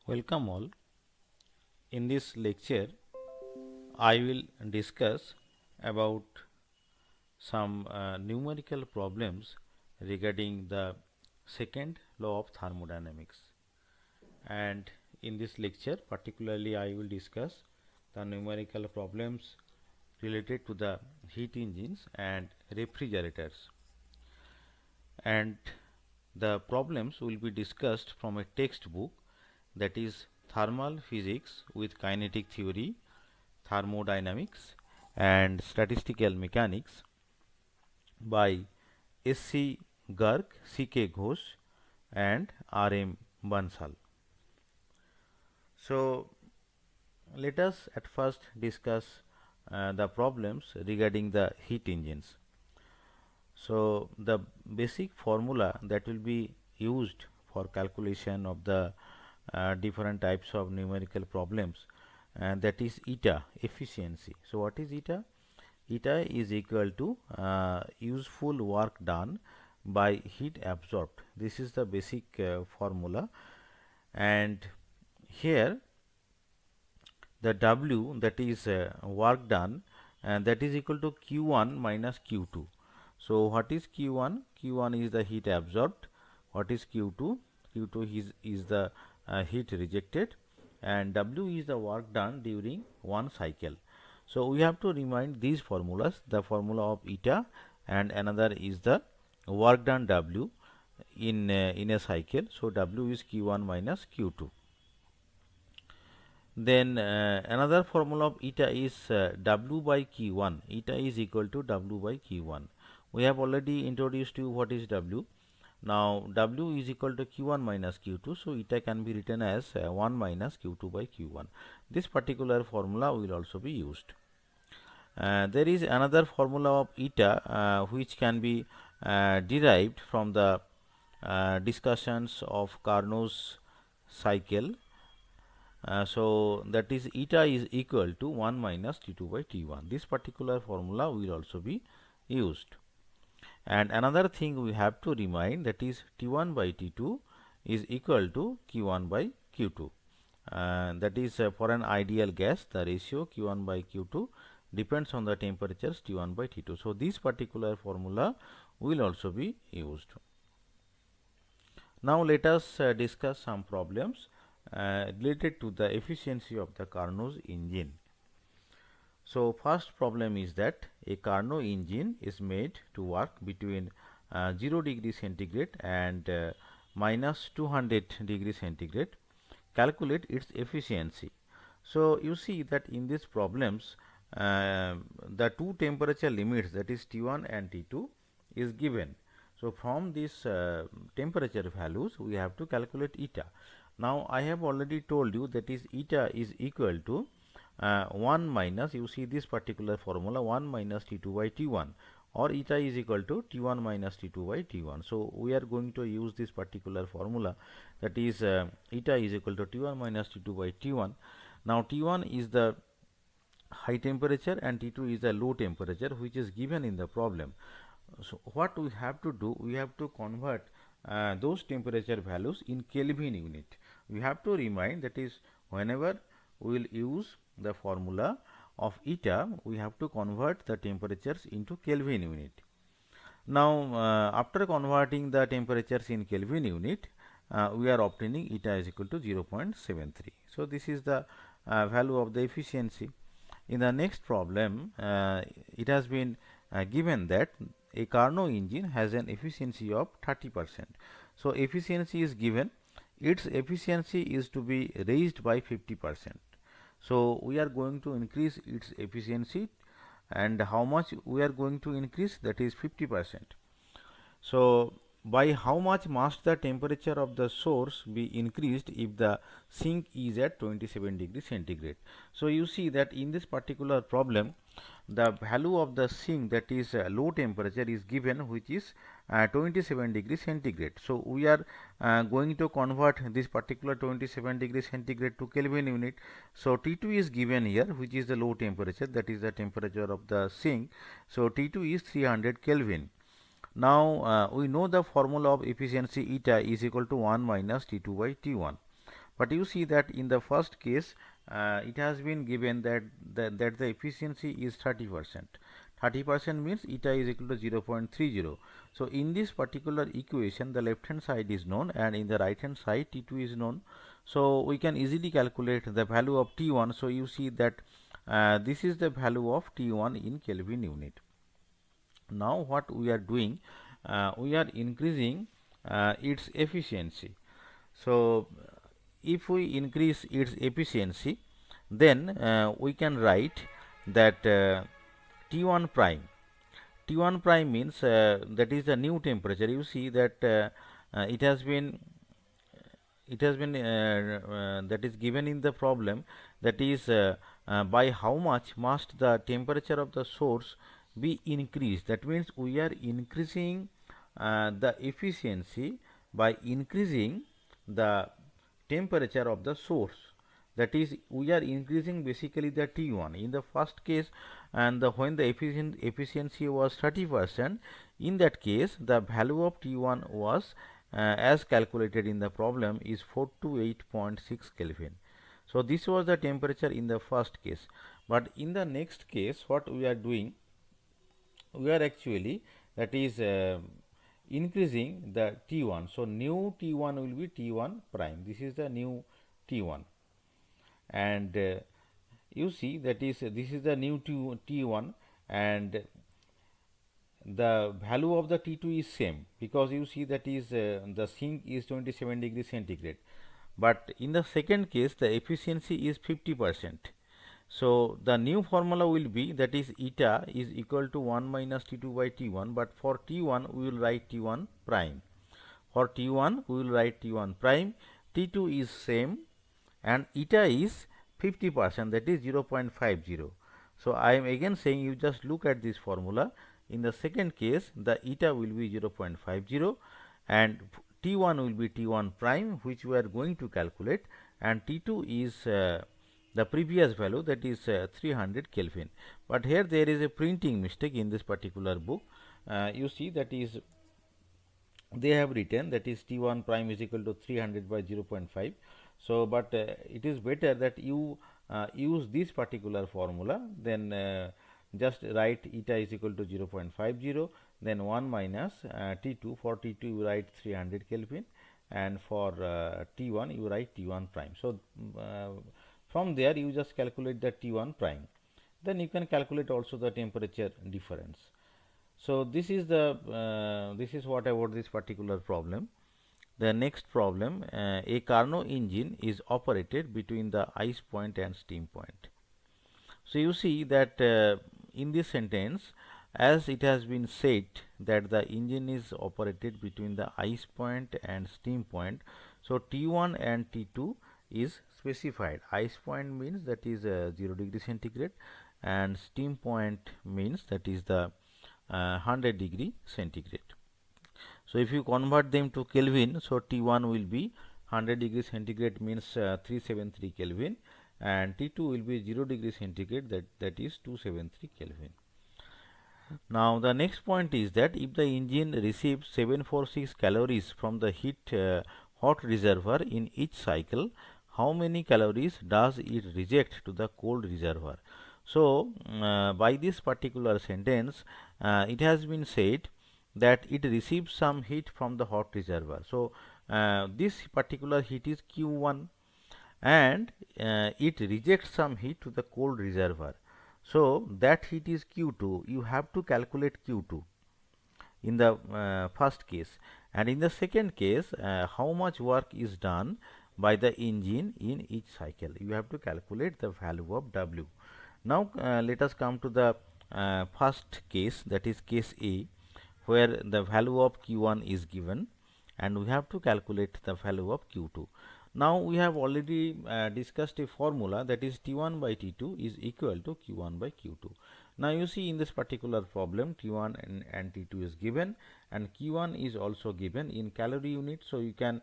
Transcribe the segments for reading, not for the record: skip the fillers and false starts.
Welcome all. In this lecture, I will discuss about some numerical problems regarding the second law of thermodynamics. And in this lecture, particularly, I will discuss the numerical problems related to the heat engines and refrigerators. And the problems will be discussed from a textbook, that is Thermal Physics with Kinetic Theory, Thermodynamics and Statistical Mechanics by S.C. Garg, C.K. Ghosh and R.M. Bansal. So, let us at first discuss the problems regarding the heat engines. So, the basic formula that will be used for calculation of the different types of numerical problems, and that is eta, efficiency. So, what is eta? Eta is equal to useful work done by heat absorbed. This is the basic formula, and here the W, that is work done, and that is equal to Q1 minus Q2. So, what is Q1? Q1 is the heat absorbed. What is Q2? Q2 is the heat rejected, and W is the work done during one cycle. So, we have to remind these formulas, the formula of eta, and another is the work done W in a cycle. So, W is Q1 minus Q2. Then another formula of eta is W by Q1. Eta is equal to W by Q1. We have already introduced you what is W. Now, W is equal to Q1 minus Q2. So, eta can be written as 1 minus Q2 by Q1. This particular formula will also be used. There is another formula of eta which can be derived from the discussions of Carnot's cycle. So, that is eta is equal to 1 minus T2 by T1. This particular formula will also be used. And another thing we have to remind, that is T1 by T2 is equal to Q1 by Q2. That is for an ideal gas, the ratio Q1 by Q2 depends on the temperatures T1 by T2. So, this particular formula will also be used. Now, let us discuss some problems related to the efficiency of the Carnot engine. So, first problem is that a Carnot engine is made to work between 0 degree centigrade and minus 200 degree centigrade. Calculate its efficiency. So, you see that in these problems the two temperature limits, that is T1 and T2 is given. So, from these temperature values we have to calculate eta. Now, I have already told you that is eta is equal to 1 minus, you see this particular formula, 1 minus T2 by T1, or eta is equal to T1 minus T2 by T1. So, we are going to use this particular formula, that is eta is equal to T1 minus T2 by T1. Now, T1 is the high temperature and T2 is the low temperature which is given in the problem. So, what we have to do, we have to convert those temperature values in Kelvin unit. We have to remind, that is whenever we will use the formula of eta, we have to convert the temperatures into Kelvin unit. Now, after converting the temperatures in Kelvin unit, we are obtaining eta is equal to 0.73. So, this is the value of the efficiency. In the next problem, it has been given that a Carnot engine has an efficiency of 30%. So, efficiency is given, its efficiency is to be raised by 50%. So, we are going to increase its efficiency, and how much we are going to increase, that is 50%. So, by how much must the temperature of the source be increased if the sink is at 27 degree centigrade. So, you see that in this particular problem the value of the sink, that is low temperature, is given, which is 27 degree centigrade. So, we are going to convert this particular 27 degree centigrade to Kelvin unit. So, T2 is given here, which is the low temperature, that is the temperature of the sink. So, T2 is 300 Kelvin. Now, we know the formula of efficiency eta is equal to 1 minus T2 by T1. But you see that in the first case it has been given that the efficiency is 30%. 30% means eta is equal to 0.30. So in this particular equation, the left hand side is known and in the right hand side T2 is known. So we can easily calculate the value of T1. So you see that this is the value of T1 in Kelvin unit. Now what we are doing, we are increasing its efficiency. So if we increase its efficiency, then we can write that T1 prime. T1 prime means that is the new temperature. You see that it has been that is given in the problem, that is by how much must the temperature of the source be increased. That means we are increasing the efficiency by increasing the temperature of the source. That is, we are increasing basically the T1 in the first case, and when the efficiency was 30%, in that case the value of T1 was as calculated in the problem is 428.6 Kelvin. So this was the temperature in the first case. But in the next case, what we are doing, we are actually, that is increasing the T1. So new T1 will be T1 prime. This is the new T1, and you see that is this is the new T1, and the value of the T2 is same, because you see that is the sink is 27 degrees centigrade, but in the second case the efficiency is 50%. So the new formula will be, that is eta is equal to 1 minus T2 by T1, but for T1 we will write T1 prime. For T1 we will write T1 prime, T2 is same, and eta is 50%, that is 0.50. So I am again saying, you just look at this formula. In the second case the eta will be 0.50 and T1 will be T1 prime, which we are going to calculate, and T2 is the previous value, that is 300 Kelvin. But here there is a printing mistake in this particular book. You see that is they have written that is T1 prime is equal to 300 by 0.5. So but it is better that you use this particular formula, then just write eta is equal to 0.50, then 1 minus T2. For T2 you write 300 Kelvin, and for T1 you write T1 prime. So from there you just calculate the T1 prime, then you can calculate also the temperature difference. So this is the this is what about this particular problem. The next problem, a Carnot engine is operated between the ice point and steam point. So you see that in this sentence, as it has been said that the engine is operated between the ice point and steam point, so T1 and T2 is specified. Ice point means that is 0 degree centigrade, and steam point means that is the 100 degree centigrade. So if you convert them to Kelvin, so T1 will be 100 degree centigrade means 373 Kelvin, and T2 will be 0 degree centigrade, that is 273 Kelvin. Now the next point is that if the engine receives 746 calories from the heat hot reservoir in each cycle, how many calories does it reject to the cold reservoir? So by this particular sentence it has been said that it receives some heat from the hot reservoir. So this particular heat is Q1, and it rejects some heat to the cold reservoir. So that heat is Q2. You have to calculate Q2 in the first case, and in the second case how much work is done by the engine in each cycle. You have to calculate the value of W. Now let us come to the first case, that is case A, where the value of Q1 is given and we have to calculate the value of Q2. Now we have already discussed a formula, that is T1 by T2 is equal to Q1 by Q2. Now you see in this particular problem T1 and T2 is given, and Q1 is also given in calorie unit. So you can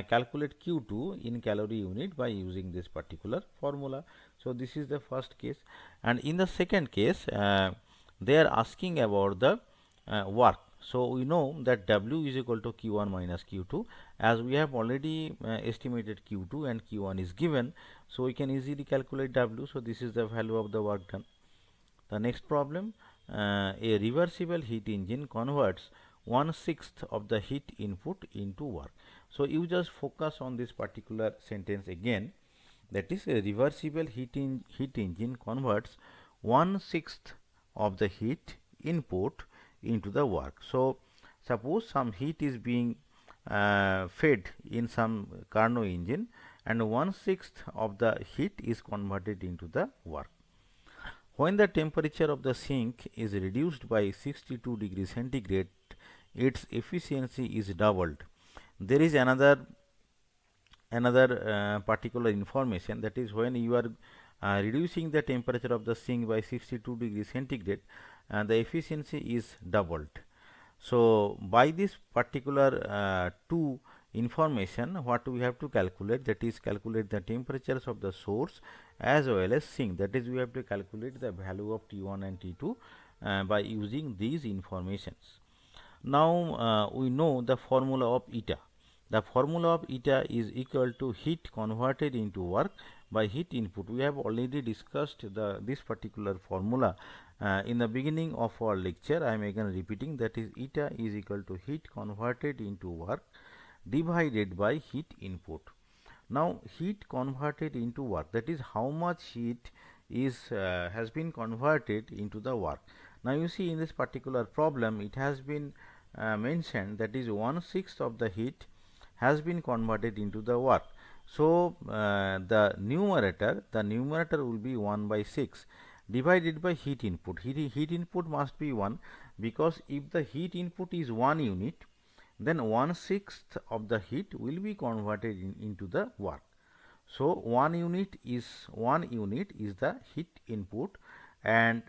calculate Q2 in calorie unit by using this particular formula. So this is the first case, and in the second case they are asking about the work. So we know that W is equal to Q1 minus Q2, as we have already estimated Q2 and Q1 is given, so we can easily calculate W. So this is the value of the work done. The next problem, a reversible heat engine converts 1/6 of the heat input into work. So you just focus on this particular sentence again, that is a reversible heat engine converts 1/6 of the heat input into the work. So suppose some heat is being fed in some Carnot engine, and 1/6 of the heat is converted into the work. When the temperature of the sink is reduced by 62 degrees centigrade, its efficiency is doubled. There is another particular information, that is when you are reducing the temperature of the sink by 62 degrees centigrade, the efficiency is doubled. So by this particular two information, what we have to calculate, that is calculate the temperatures of the source as well as sink, that is we have to calculate the value of T1 and T2 by using these informations. Now we know the formula of eta. The formula of eta is equal to heat converted into work by heat input. We have already discussed this particular formula in the beginning of our lecture. I am again repeating, that is eta is equal to heat converted into work divided by heat input. Now heat converted into work, that is how much heat is has been converted into the work. Now you see in this particular problem it has been mentioned, that is 1/6 of the heat has been converted into the work. So the numerator will be 1/6 divided by heat input. Heat input must be 1, because if the heat input is 1 unit, then 1/6 of the heat will be converted into the work. So 1 unit is the heat input, and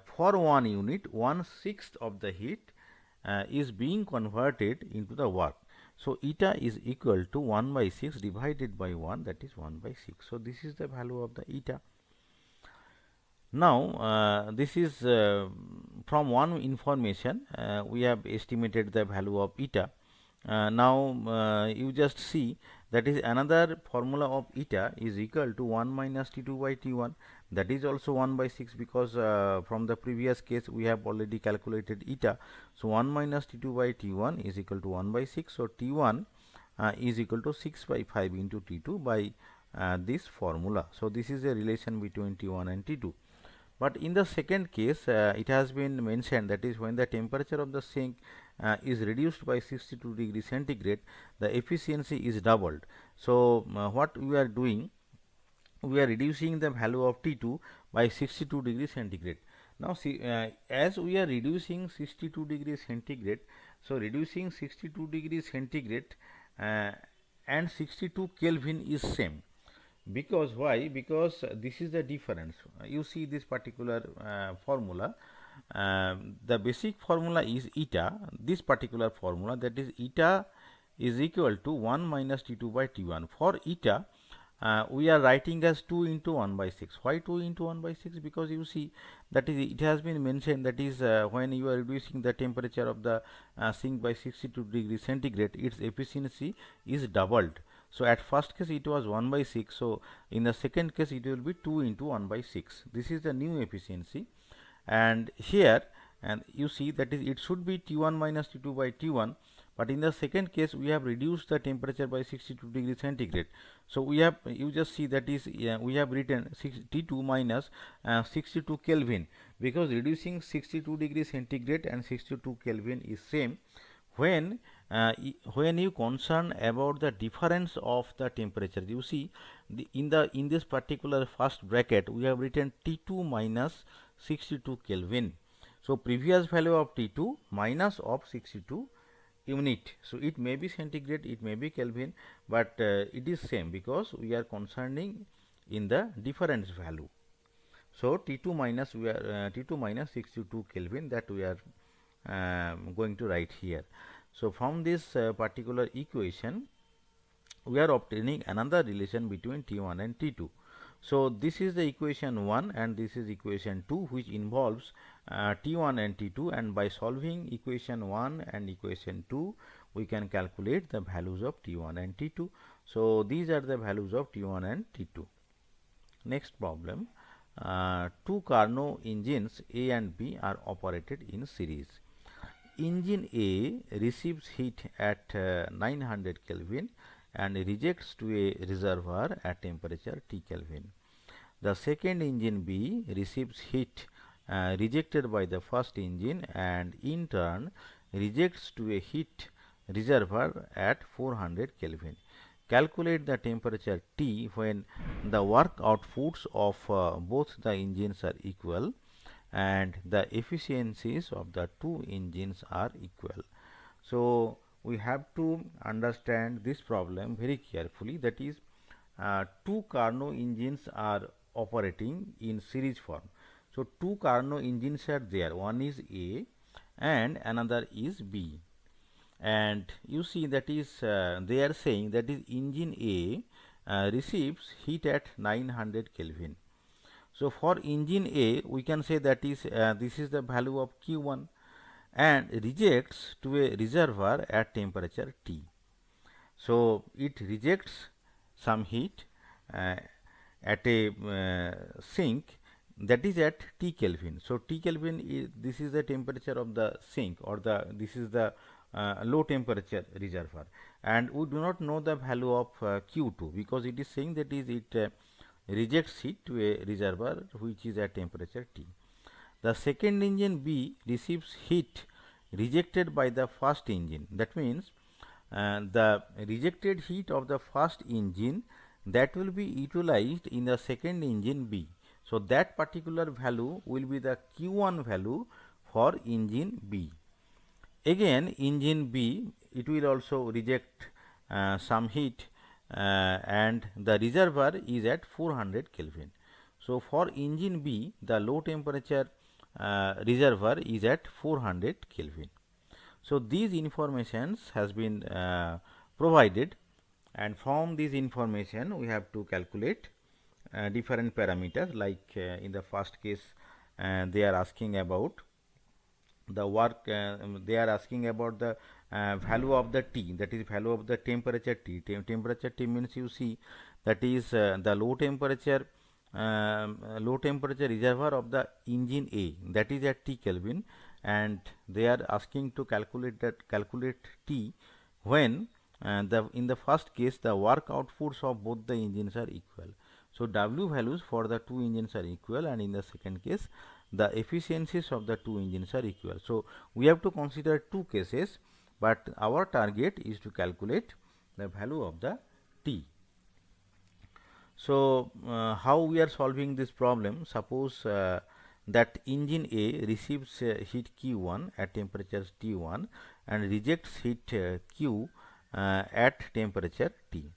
for 1 unit 1/6 of the heat is being converted into the work. So eta is equal to 1/6 divided by 1, that is 1/6. So this is the value of the eta. Now this is from one information we have estimated the value of eta. Now you just see, that is another formula of eta is equal to 1 minus T2 by T1, that is also 1/6, because from the previous case we have already calculated eta. So 1 minus T2 by T1 is equal to 1/6. So T1 is equal to 6/5 into T2 by this formula. So this is a relation between T1 and T2. But in the second case it has been mentioned, that is when the temperature of the sink is reduced by 62 degrees centigrade, the efficiency is doubled. So what we are doing, we are reducing the value of T2 by 62 degrees centigrade. Now see, as we are reducing 62 degrees centigrade, so reducing 62 degrees centigrade and 62 Kelvin is same. Because why? Because this is the difference. You see this particular formula, the basic formula is eta, this particular formula, that is eta is equal to 1 minus T2 by T1. For eta we are writing as 2 into 1/6. Why 2 into 1/6? Because you see, that is it has been mentioned, that is when you are reducing the temperature of the sink by 62 degrees centigrade, its efficiency is doubled. So at first case it was 1/6. So in the second case it will be 2 into 1/6. This is the new efficiency. And here, and you see, that is it should be T1 minus T2 by T1, but in the second case we have reduced the temperature by 62 degrees centigrade. So we have, you just see, that is we have written T2 minus 62 Kelvin, because reducing 62 degrees centigrade and 62 Kelvin is same. When you concern about the difference of the temperature, you see in this particular first bracket we have written T2 minus 62 Kelvin. So previous value of T2 minus of 62 unit. So it may be centigrade, it may be Kelvin, but it is same, because we are concerning in the difference value. So T2 minus, we are T2 minus 62 Kelvin, that we are going to write here. So from this particular equation we are obtaining another relation between T1 and T2. So this is the equation 1 and this is equation 2, which involves T1 and T2, and by solving equation 1 and equation 2 we can calculate the values of T1 and T2. So these are the values of T1 and T2. Next problem, two Carnot engines A and B are operated in series. Engine A receives heat at 900 Kelvin and rejects to a reservoir at temperature T Kelvin. The second engine B receives heat rejected by the first engine and in turn rejects to a heat reservoir at 400 Kelvin. Calculate the temperature T when the work outputs of both the engines are equal and the efficiencies of the two engines are equal. So we have to understand this problem very carefully, that is two Carnot engines are operating in series form. So two Carnot engines are there, one is A and another is B, and you see that is they are saying that is engine A receives heat at 900 Kelvin. So for engine A we can say that is this is the value of Q1 and rejects to a reservoir at temperature T. So it rejects some heat uh, at a sink, that is at T Kelvin. So T Kelvin is, this is the temperature of the sink, or this is the low temperature reservoir, and we do not know the value of Q2 because it is saying that is it rejects heat to a reservoir which is at temperature T. The second engine B receives heat rejected by the first engine. That means the rejected heat of the first engine that will be utilized in the second engine B. So that particular value will be the Q1 value for engine B. Again engine B, it will also reject some heat and the reservoir is at 400 Kelvin. So for engine B the low temperature reservoir is at 400 Kelvin. So these informations has been provided, and from this information we have to calculate different parameters, like in the first case they are asking about the work, they are asking about the value of the T, that is value of the temperature T. Temperature T means you see that is the low temperature reservoir of the engine A, that is at T Kelvin, and they are asking to calculate T when in the first case the work outputs of both the engines are equal. So W values for the two engines are equal, and in the second case the efficiencies of the two engines are equal. So we have to consider two cases, but our target is to calculate the value of the T. So how we are solving this problem? Suppose that engine A receives heat Q1 at temperature T1 and rejects heat Q at temperature T.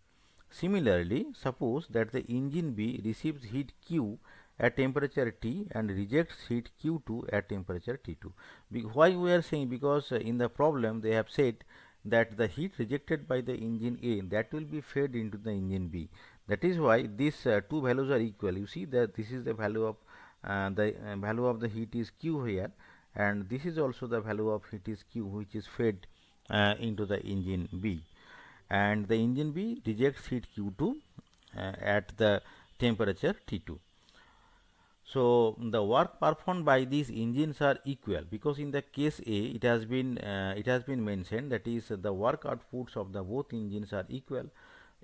Similarly, suppose that the engine B receives heat Q at temperature T and rejects heat Q2 at temperature T2. Why we are saying? Because in the problem they have said that the heat rejected by the engine A, that will be fed into the engine B. That is why these two values are equal. You see that this is the value of the heat is Q here, and this is also the value of heat is Q, which is fed into the engine B, and the engine B rejects heat Q2 at the temperature T2. So the work performed by these engines are equal, because in the case A it has been mentioned that is the work outputs of the both engines are equal.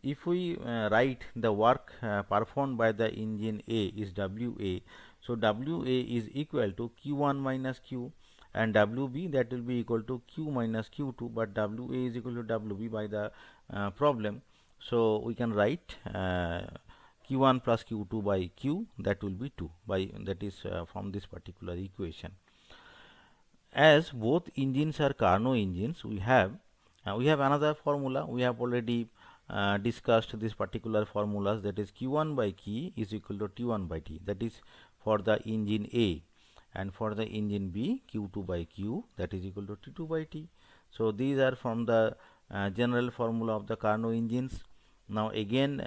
If we write the work performed by the engine A is WA, so WA is equal to Q1 minus Q, and WB that will be equal to Q minus Q2, but WA is equal to WB by the problem. So we can write Q1 plus Q2 by Q, that will be 2 by, that is from this particular equation. As both engines are Carnot engines, we have another formula. We have already discussed this particular formulas, that is Q1 by Q is equal to T1 by T, that is for the engine A, and for the engine B Q2 by Q, that is equal to T2 by T. So these are from the general formula of the Carnot engines. Now again,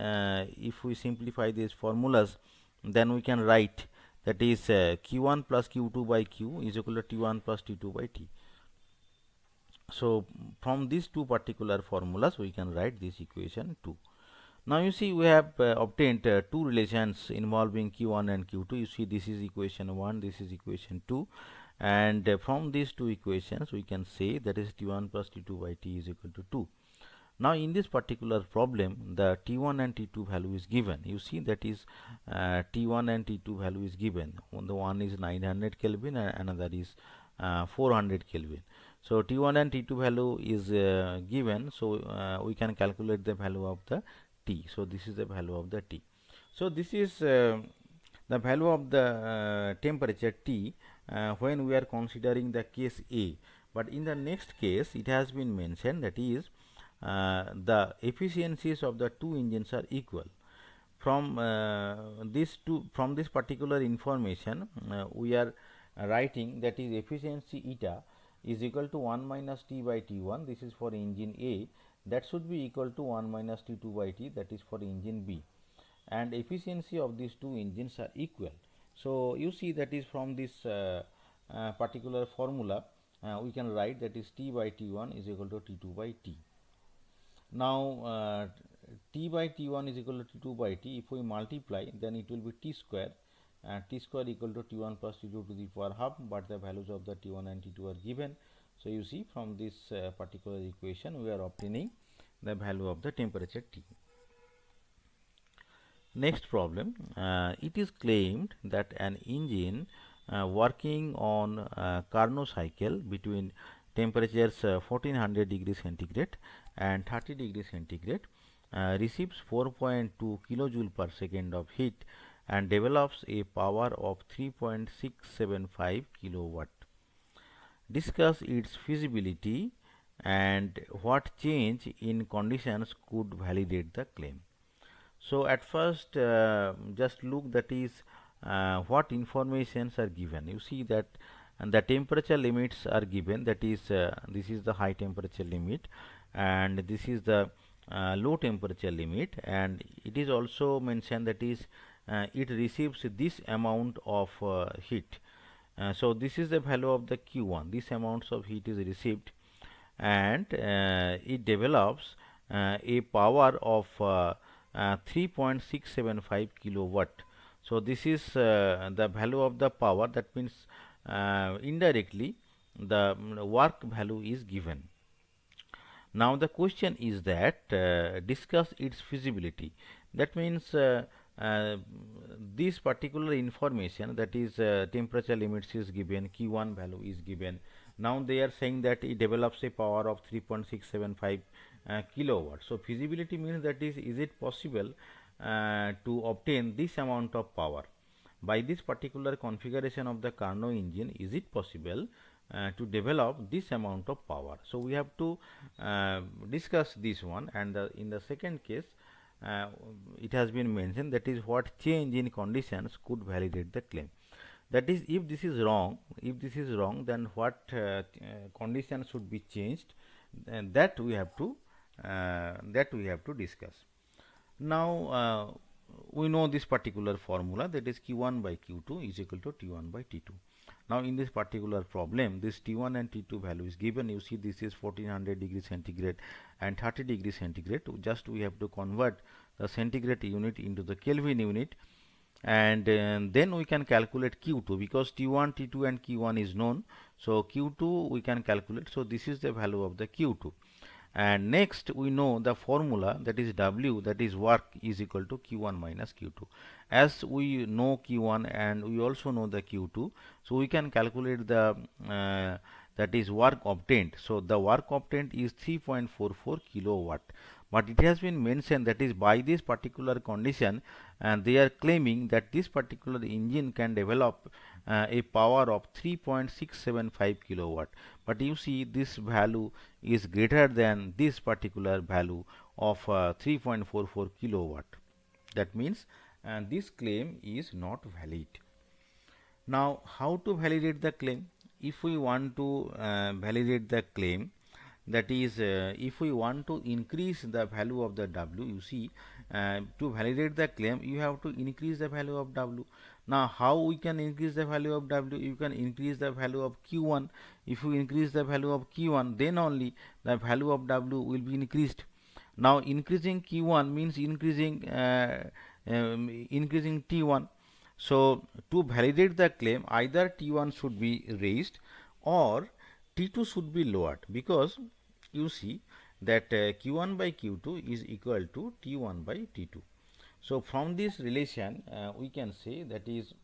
if we simplify these formulas, then we can write that is Q1 plus Q2 by Q is equal to T1 plus T2 by T. So from these two particular formulas we can write this equation 2. Now you see we have obtained two relations involving Q1 and Q2. You see this is equation 1, this is equation 2, and from these two equations we can say that is T1 plus T2 by T is equal to 2. Now in this particular problem the T1 and T2 value is given. You see that is T1 and T2 value is given. The one is 900 Kelvin and another is 400 Kelvin. So T1 and T2 value is given, so we can calculate the value of the T. So this is the value of the T. So this is the value of the temperature T when we are considering the case A. But in the next case it has been mentioned that is the efficiencies of the two engines are equal. From this particular information we are writing that is efficiency eta is equal to 1 minus T by T1, this is for engine A, that should be equal to 1 minus T2 by T, that is for engine B, and efficiency of these two engines are equal. So you see that is from this particular formula we can write that is T by T1 is equal to T2 by T. Now T by T1 is equal to T2 by T. If we multiply, then it will be T square, and T square equal to T1 plus T2 to the power half, but the values of the T1 and T2 are given. So you see from this particular equation we are obtaining the value of the temperature T. Next problem, it is claimed that an engine working on Carnot cycle between temperatures 1400 degrees centigrade and 30 degrees centigrade receives 4.2 kilojoule per second of heat and develops a power of 3.675 kilowatt. Discuss its feasibility and what change in conditions could validate the claim. So at first just look that is what informations are given. You see that and the temperature limits are given, that is this is the high temperature limit and this is the low temperature limit, and it is also mentioned that is it receives this amount of heat. So this is the value of the Q1, this amounts of heat is received, and it develops a power of 3.675 kilowatt. So this is the value of the power, that means indirectly the work value is given. Now the question is that discuss its feasibility. That means this particular information, that is temperature limits is given, Q1 value is given. Now they are saying that it develops a power of 3.675 kilowatt. So feasibility means that is it possible to obtain this amount of power by this particular configuration of the Carnot engine? Is it possible to develop this amount of power? So we have to discuss this one, and in the second case it has been mentioned that is what change in conditions could validate the claim. That is, if this is wrong, then what condition should be changed, and that we have to discuss. Now we know this particular formula, that is Q1 by Q2 is equal to T1 by T2. Now in this particular problem, this T1 and T2 value is given. You see this is 1400 degrees centigrade and 30 degrees centigrade. Just we have to convert the centigrade unit into the Kelvin unit, and then we can calculate Q2, because T1, T2 and Q1 is known. So Q2 we can calculate. So this is the value of the Q2. And next we know the formula, that is W, that is work, is equal to Q1 minus Q2. As we know Q1 and we also know the Q2, so we can calculate the that is work obtained. So the work obtained is 3.44 kilowatt, but it has been mentioned that is by this particular condition, and they are claiming that this particular engine can develop a power of 3.675 kilowatt. But you see this value is greater than this particular value of 3.44 kilowatt. That means this claim is not valid. Now how to validate the claim? If we want to validate the claim, that is if we want to increase the value of the W, you see, to validate the claim you have to increase the value of W. Now how we can increase the value of W? You can increase the value of Q1. If you increase the value of Q1, then only the value of W will be increased. Now increasing Q1 means increasing T1. So to validate the claim, either T1 should be raised or T2 should be lowered, because you see that Q1 by Q2 is equal to T1 by T2. So from this relation we can say that is,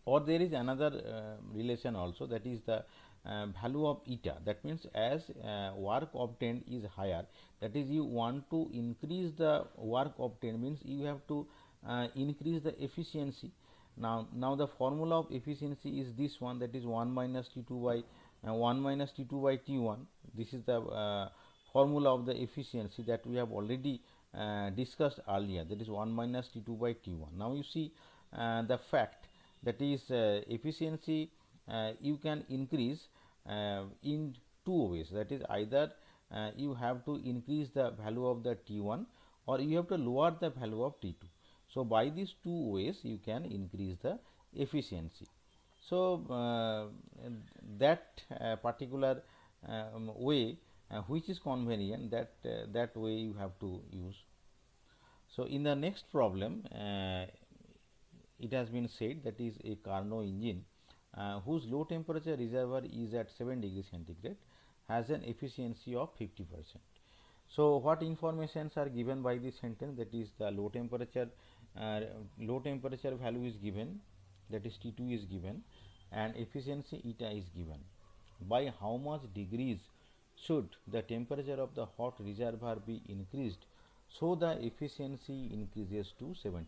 or there is another relation also, that is the value of eta. That means as work obtained is higher, that is you want to increase the work obtained, means you have to increase the efficiency. Now the formula of efficiency is this one, that is 1 minus T2 by 1 minus T2 by T1. This is the formula of the efficiency that we have already discussed earlier, that is 1 minus T2 by T1. Now you see the fact, that is efficiency you can increase in two ways, that is either you have to increase the value of the T1 or you have to lower the value of T2. So by these two ways you can increase the efficiency. So that particular way which is convenient, that way you have to use. So in the next problem it has been said that is a Carnot engine whose low temperature reservoir is at 7 degrees centigrade has an efficiency of 50%. So what informations are given by this sentence? That is the low temperature value is given, that is T2 is given, and efficiency eta is given. By how much degrees should the temperature of the hot reservoir be increased so the efficiency increases to 70%?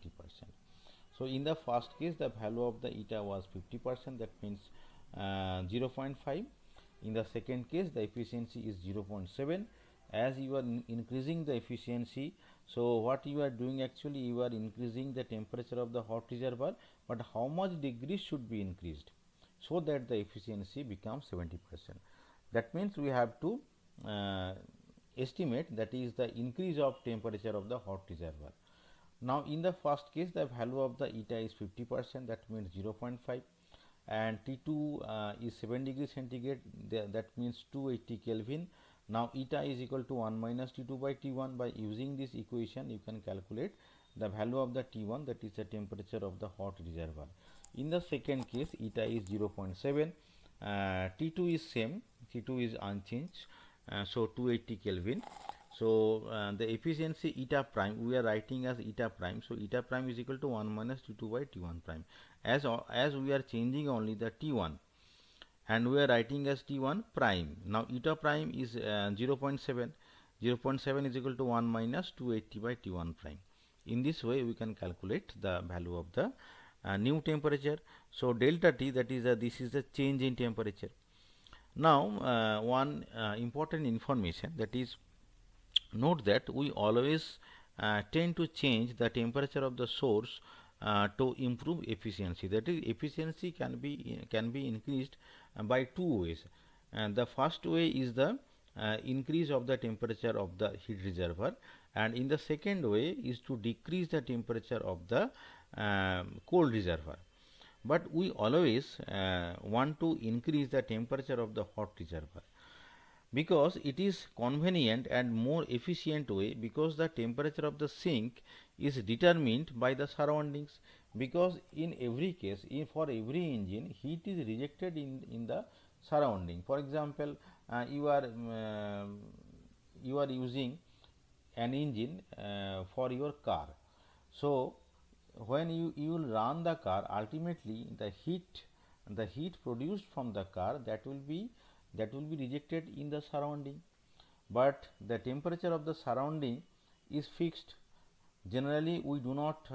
So in the first case the value of the eta was 50%, that means 0.5. In the second case the efficiency is 0.7. As you are increasing the efficiency, so what you are doing, actually you are increasing the temperature of the hot reservoir, but how much degrees should be increased so that the efficiency becomes 70%? That means we have to estimate, that is the increase of temperature of the hot reservoir. Now in the first case the value of the eta is 50%, that means 0.5, and T2 is 7 degrees centigrade, that means 280 Kelvin. Now eta is equal to 1 minus T2 by T1. By using this equation you can calculate the value of the T1, that is the temperature of the hot reservoir. In the second case eta is 0.7, T2 is same, T2 is unchanged, so 280 Kelvin. So the efficiency eta prime we are writing as eta prime, so eta prime is equal to 1 minus T2 by T1 prime. As we are changing only the T1 and we are writing as T1 prime. Now eta prime is 0.7. 0.7 is equal to 1 minus 280 by T1 prime. In this way we can calculate the value of the new temperature. So delta T, that is this is the change in temperature. Now one important information, that is, note that we always tend to change the temperature of the source to improve efficiency. That is, efficiency can be increased by two ways. And the first way is the increase of the temperature of the heat reservoir, and in the second way is to decrease the temperature of the cold reservoir. But we always want to increase the temperature of the hot reservoir, because it is convenient and more efficient way, because the temperature of the sink is determined by the surroundings, because in every case, for every engine, heat is rejected in the surrounding. For example, you are using an engine for your car. So when you will run the car, ultimately the heat produced from the car, that will be rejected in the surrounding, but the temperature of the surrounding is fixed. Generally we do not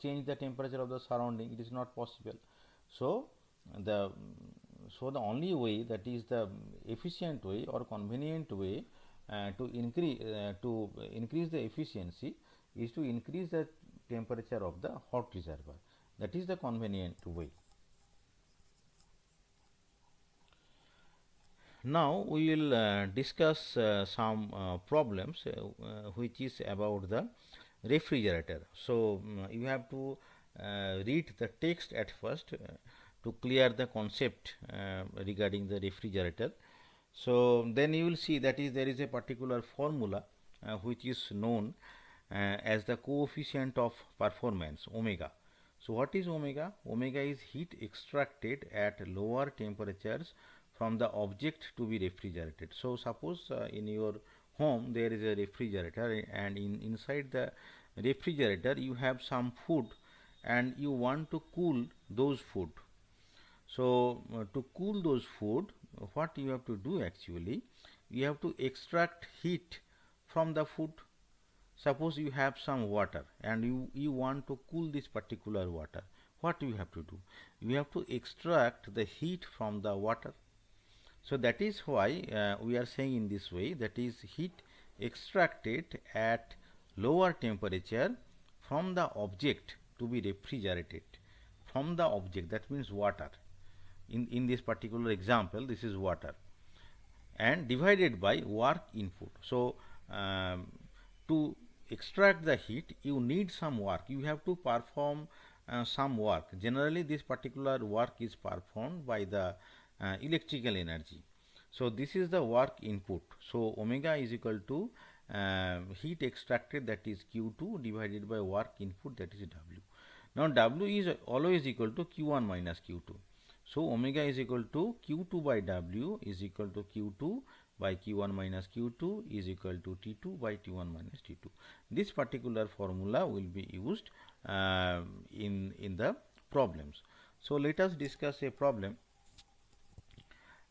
change the temperature of the surrounding, it is not possible. So the only way, that is the efficient way or convenient way to increase the efficiency, is to increase the temperature of the hot reservoir. That is the convenient way. Now we will discuss some problems which is about the refrigerator. So you have to read the text at first to clear the concept regarding the refrigerator. So then you will see that is there is a particular formula which is known as the coefficient of performance, omega. So what is omega? Omega is heat extracted at lower temperatures from the object to be refrigerated. So suppose in your home there is a refrigerator, and inside the refrigerator you have some food and you want to cool those food. So to cool those food, what you have to do actually, you have to extract heat from the food. Suppose you have some water and you want to cool this particular water. What you have to do? You have to extract the heat from the water. So that is why we are saying in this way, that is heat extracted at lower temperature from the object to be refrigerated. From the object, that means water. In this particular example, this is water, and divided by work input. So to extract the heat you need some work, you have to perform some work. Generally this particular work is performed by the electrical energy. So this is the work input. So omega is equal to heat extracted, that is Q2, divided by work input, that is W. Now W is always equal to Q1 minus Q2. So omega is equal to Q2 by W is equal to Q2 by Q1 minus Q2 is equal to T2 by T1 minus T2. This particular formula will be used in the problems. So let us discuss a problem.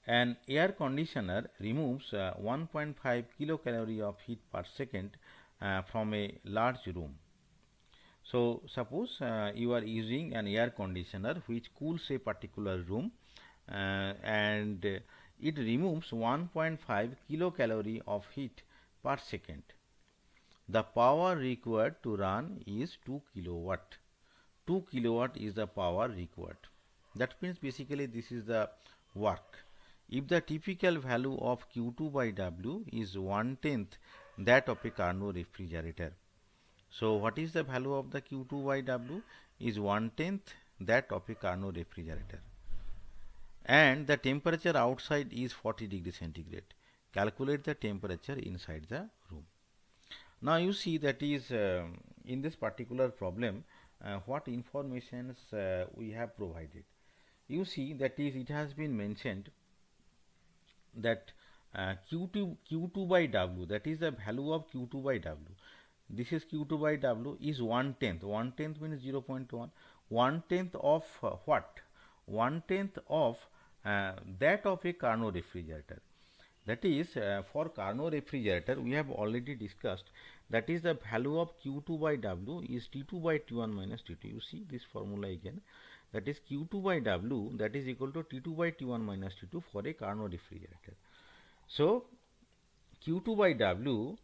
An air conditioner removes 1.5 kilocalorie of heat per second from a large room. So suppose you are using an air conditioner which cools a particular room and it removes 1.5 kilocalorie of heat per second. The power required to run is 2 kilowatt. 2 kilowatt is the power required. That means basically this is the work. If the typical value of Q2 by W is 1/10 that of a Carnot refrigerator. So what is the value of the Q2 by W? Is 1/10 that of a Carnot refrigerator. And the temperature outside is 40 degrees centigrade. Calculate the temperature inside the room. Now you see that is in this particular problem what informations we have provided. You see that is it has been mentioned that Q2 by W, that is the value of Q2 by W. This is Q2 by W is 1/10. 1/10 means 0.1. 1/10 of what? 1/10 of that of a Carnot refrigerator. That is for Carnot refrigerator we have already discussed, that is the value of Q2 by W is T2 by T1 minus T2. You see this formula again, that is Q2 by W, that is equal to T2 by T1 minus T2 for a Carnot refrigerator. So Q2 by W,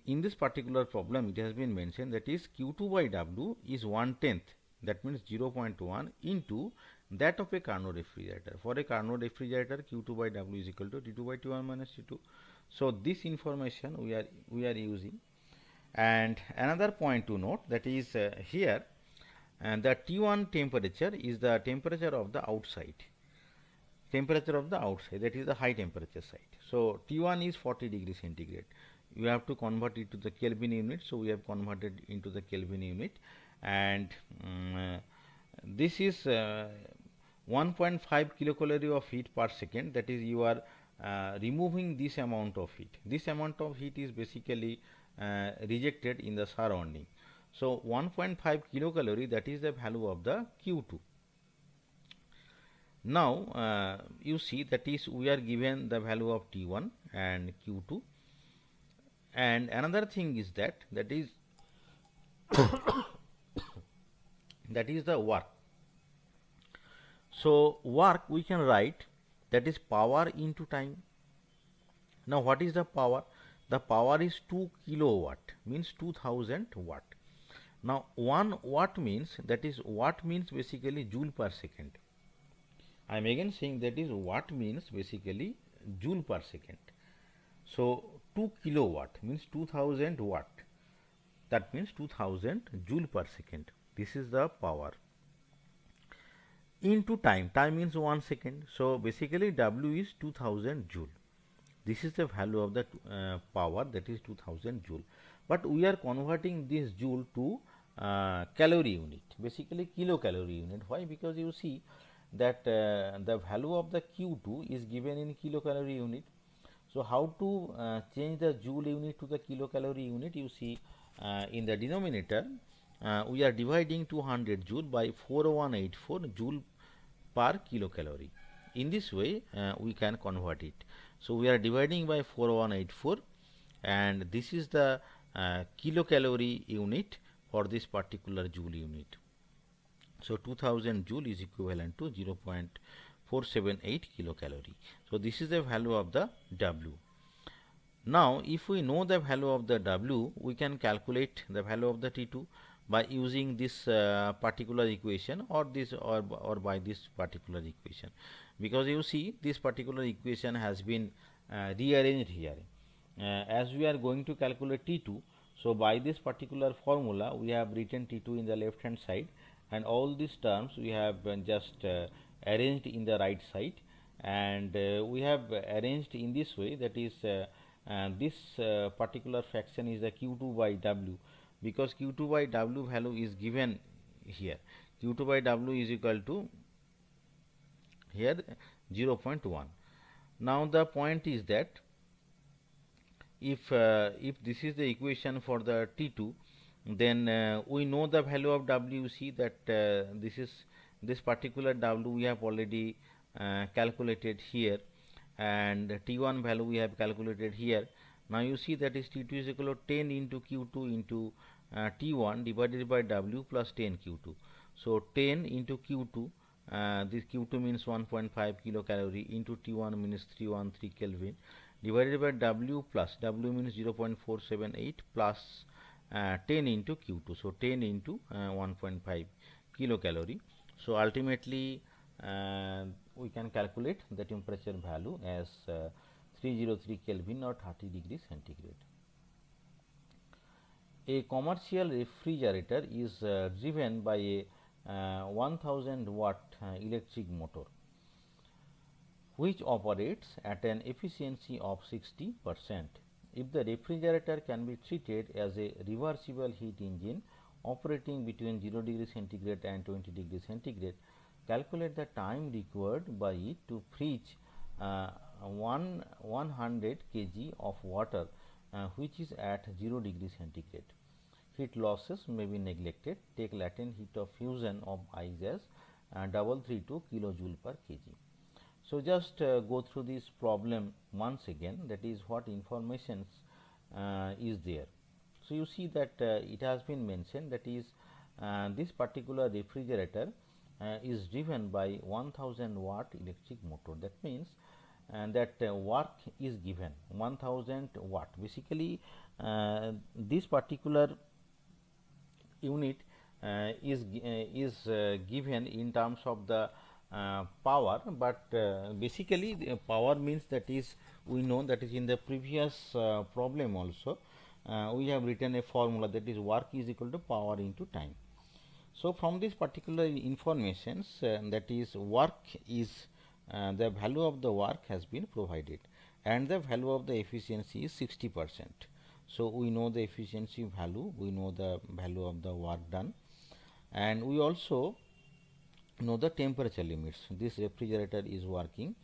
in this particular problem it has been mentioned that is Q2 by W is 1/10, that means 0.1 into that of a Carnot refrigerator. For a Carnot refrigerator Q2 by W is equal to T2 by T1 minus T2. So this information we are using. And another point to note, that is here and the T1 temperature is the temperature of the outside. Temperature of the outside, that is the high temperature side. So T1 is 40 degrees centigrade. You have to convert it to the Kelvin unit. So we have converted into the Kelvin unit, and this is 1.5 kilocalorie of heat per second. That is you are removing this amount of heat. This amount of heat is basically rejected in the surrounding. So 1.5 kilocalorie, that is the value of the Q2. Now you see that is we are given the value of T1 and Q2, and another thing is that is that is the work. So work we can write, that is power into time. Now what is the power? The power is 2 kilowatt, means 2000 watt. Now 1 watt means, that is watt means basically joule per second. I am again saying that is watt means basically joule per second. So 2 kilowatt means 2000 watt. That means 2000 joule per second. This is the power. Into time. Time means 1 second. So basically W is 2000 joule. This is the value of the power, that is 2000 joule. But we are converting this joule to calorie unit, basically kilocalorie unit. Why? Because you see that the value of the Q2 is given in kilocalorie unit. So how to change the joule unit to the kilocalorie unit? You see in the denominator we are dividing 200 joule by 4184 joule per kilocalorie. In this way we can convert it. So we are dividing by 4184 and this is the kilocalorie unit for this particular joule unit. So 2000 joule is equivalent to 0.478 kilocalorie. So this is the value of the W. Now if we know the value of the W, we can calculate the value of the T2 by using this particular equation or this or by this particular equation, because you see this particular equation has been rearranged here. As we are going to calculate T2, so by this particular formula we have written T2 in the left hand side and all these terms we have just arranged in the right side, and we have arranged in this way, that is this particular fraction is the Q2 by W, because Q2 by W value is given here. Q2 by W is equal to here 0.1. Now the point is that if this is the equation for the T2, then we know the value of W. You see that this particular W we have already calculated here, and T1 value we have calculated here. Now you see that is T2 is equal to 10 into Q2 into T1 divided by W plus 10 Q2. So 10 into Q2, this Q2 means 1.5 kilocalorie into T1 means 313 Kelvin divided by W plus W means 0.478 plus 10 into Q2. So 10 into 1.5 kilocalorie. So ultimately we can calculate the temperature value as 303 Kelvin or 30 degrees centigrade. A commercial refrigerator is driven by a 1000 watt electric motor which operates at an efficiency of 60%. If the refrigerator can be treated as a reversible heat engine operating between 0 degree centigrade and 20 degree centigrade, calculate the time required by it to freeze 100 kg of water which is at 0 degree centigrade. Heat losses may be neglected. Take latent heat of fusion of ice as 332 kilojoule per kg. So just go through this problem once again, that is what information is there. So you see that it has been mentioned, that is this particular refrigerator is driven by 1000 watt electric motor. That means that work is given 1000 watt. Basically this particular unit is given in terms of the power, but basically the power means, that is we know that is in the previous problem also we have written a formula, that is work is equal to power into time. So from this particular information, that is work is the value of the work has been provided and the value of the efficiency is 60%. So we know the efficiency value, we know the value of the work done, and we also know the temperature limits. This refrigerator is working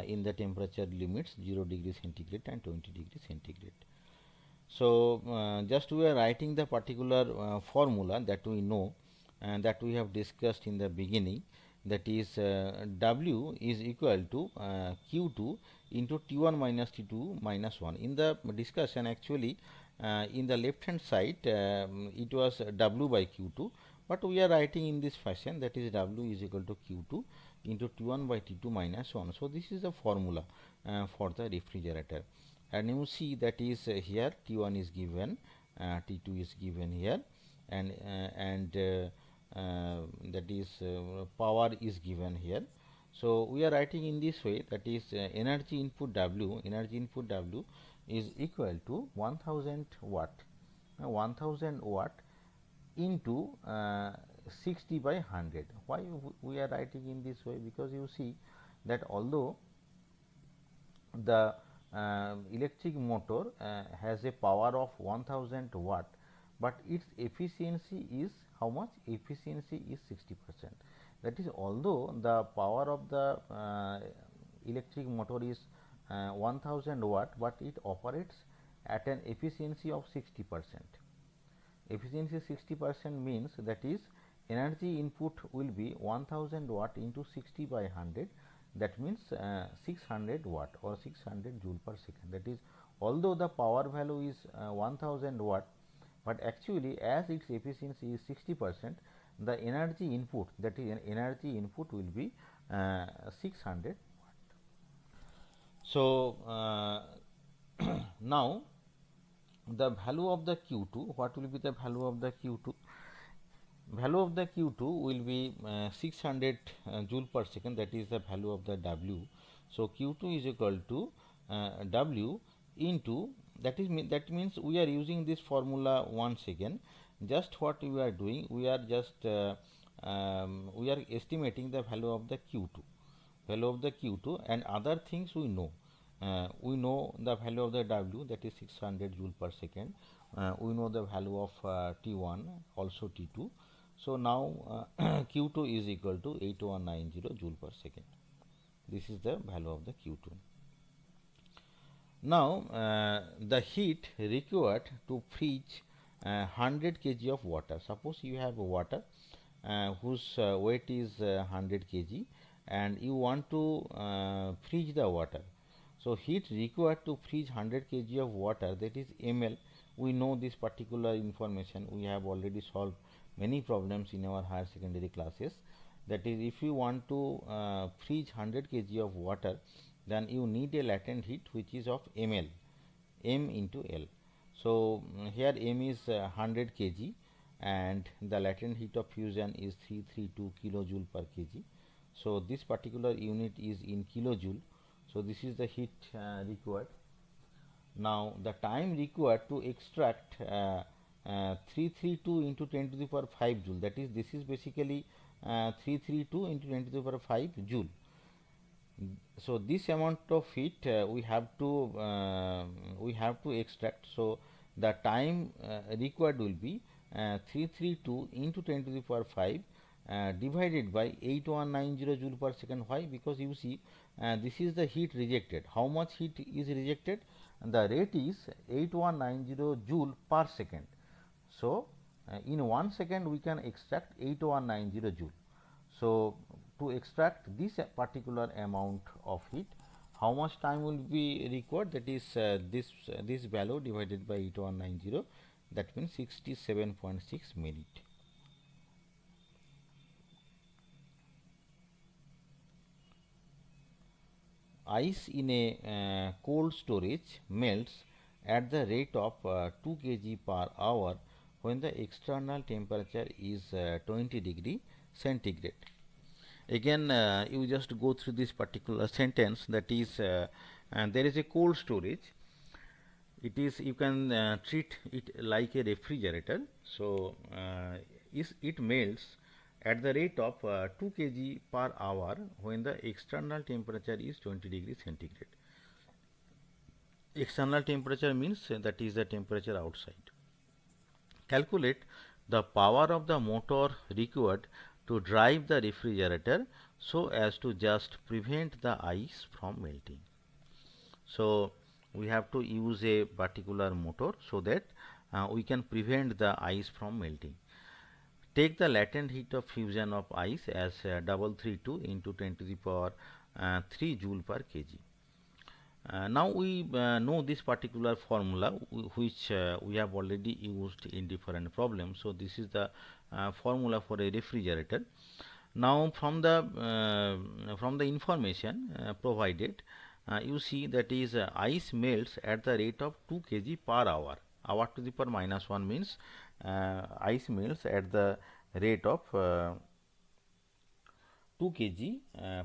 in the temperature limits 0 degree centigrade and 20 degree centigrade. So just we are writing the particular formula that we know and that we have discussed in the beginning, that is W is equal to Q2 into T1 minus T2 minus 1. In the discussion actually in the left hand side it was W by Q2, but we are writing in this fashion, that is W is equal to Q2 into T1 by T2 minus 1. So this is the formula for the refrigerator, and you see that is here T1 is given, T2 is given here, and that is power is given here. So we are writing in this way, that is energy input W is equal to 1000 watt. 1000 watt into 60 by 100. Why we are writing in this way? Because you see that although the electric motor has a power of 1000 watt, but its efficiency is how much? Efficiency is 60%. That is, although the power of the electric motor is 1000 watt, but it operates at an efficiency of 60%. Efficiency 60% means, that is, energy input will be 1000 watt into 60 by 100, that means 600 watt or 600 joule per second. That is, although the power value is 1000 watt, but actually as its efficiency is 60%, the energy input, that is energy input, will be 600 watt. So now the value of the Q2, what will be the value of the Q2? Value of the Q2 will be 600 joule per second, that is the value of the W. So Q2 is equal to W into, that means we are using this formula once again. Just what we are doing, we are just we are estimating the value of the Q2, and other things we know. We know the value of the W, that is 600 joule per second. We know the value of T1, also T2. So now Q2 is equal to 8190 joule per second. This is the value of the Q2. Now the heat required to freeze 100 kg of water. Suppose you have water whose weight is 100 kg, and you want to freeze the water. So heat required to freeze 100 kg of water, that is ml. We know this particular information. We have already solved many problems in our higher secondary classes. That is, if you want to freeze 100 kg of water, then you need a latent heat which is of ml, m into L. So here m is 100 kg, and the latent heat of fusion is 332 kilojoule per kg. So this particular unit is in kilojoule. So this is the heat required. Now the time required to extract 332 into 10 to the power 5 joule, that is, this is basically 332 into 10 to the power 5 joule. So this amount of heat we have to extract. So the time required will be 332 into 10 to the power 5 divided by 8190 joule per second. Why? Because you see this is the heat rejected. How much heat is rejected? The rate is 8190 joule per second. So in 1 second we can extract 8190 joule. So to extract this particular amount of heat, how much time will be required? That is this value divided by 8190, that means 67.6 minutes. Ice in a cold storage melts at the rate of 2 kg per hour when the external temperature is 20 degree centigrade. Again you just go through this particular sentence, that is and there is a cold storage. It is, you can treat it like a refrigerator. So it melts at the rate of 2 kg per hour when the external temperature is 20 degrees centigrade. External temperature means that is the temperature outside. Calculate the power of the motor required to drive the refrigerator so as to just prevent the ice from melting. So we have to use a particular motor so that we can prevent the ice from melting. Take the latent heat of fusion of ice as 332 into 10 to the power 3 joule per kg. Now we know this particular formula which we have already used in different problems. So this is the formula for a refrigerator. Now from the information provided, you see that is ice melts at the rate of 2 kg per hour. Hour to the power minus 1 means ice melts at the rate of 2 kg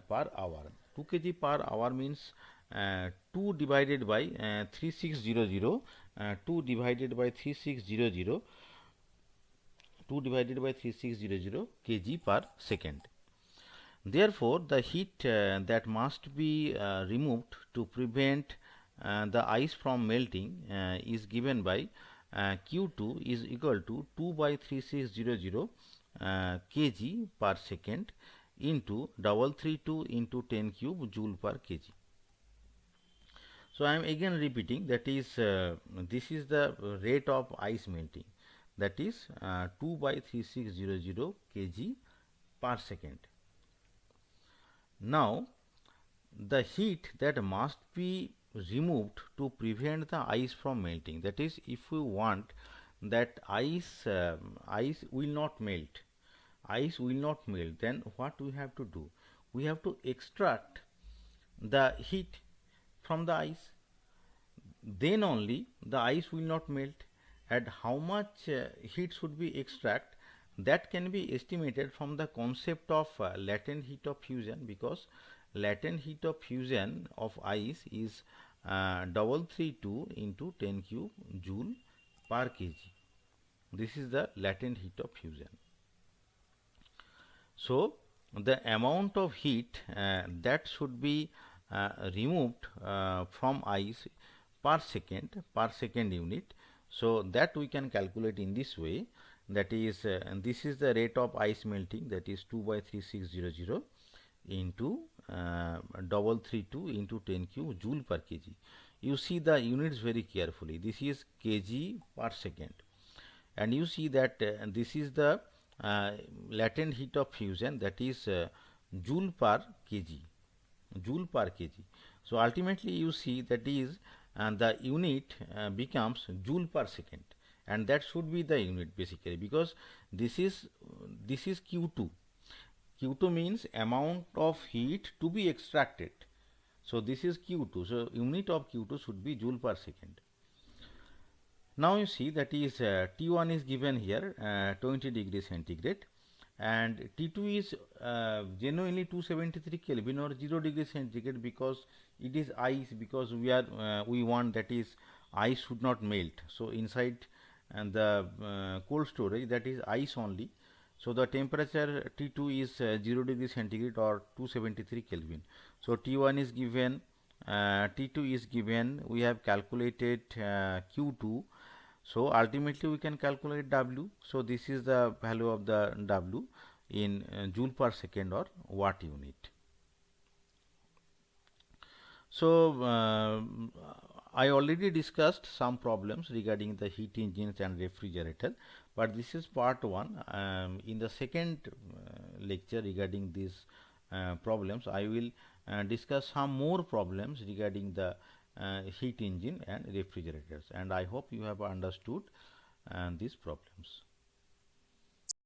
per hour. 2 kg per hour means 2 divided by 3600, 2 divided by 3600, 2 divided by 3600 kg per second. Therefore, the heat that must be removed to prevent the ice from melting is given by Q2 is equal to 2 by 3600 kg per second into 332 into 10 cube joule per kg. So I am again repeating, that is this is the rate of ice melting, that is 2 by 3600 kg per second. Now the heat that must be removed to prevent the ice from melting, that is, if we want that ice will not melt, then what we have to do, we have to extract the heat from the ice, then only the ice will not melt. And how much heat should be extract, that can be estimated from the concept of latent heat of fusion, because latent heat of fusion of ice is 332 into 10 cube joule per kg. This is the latent heat of fusion. So the amount of heat that should be removed from ice per second unit, so that we can calculate in this way, that is this is the rate of ice melting, that is 2 by 3600 into 332 into 10 cube joule per kg. You see the units very carefully, this is kg per second, and you see that this is the latent heat of fusion, that is joule per kg. So ultimately you see that is the unit becomes joule per second, and that should be the unit basically, because this is Q2. Q2 means amount of heat to be extracted. So this is Q2. So unit of Q2 should be joule per second. Now you see that is T1 is given here 20 degrees centigrade, and T2 is genuinely 273 Kelvin or 0 degree centigrade, because it is ice, because we want that is ice should not melt. So inside and the cold storage, that is ice only. So the temperature T2 is 0 degree centigrade or 273 Kelvin. So T1 is given, T2 is given, we have calculated Q2. So ultimately we can calculate W. So this is the value of the W in joule per second or watt unit. So I already discussed some problems regarding the heat engines and refrigerator, but this is part 1. In the second lecture regarding these problems, I will discuss some more problems regarding the heat engine and refrigerators, and I hope you have understood these problems.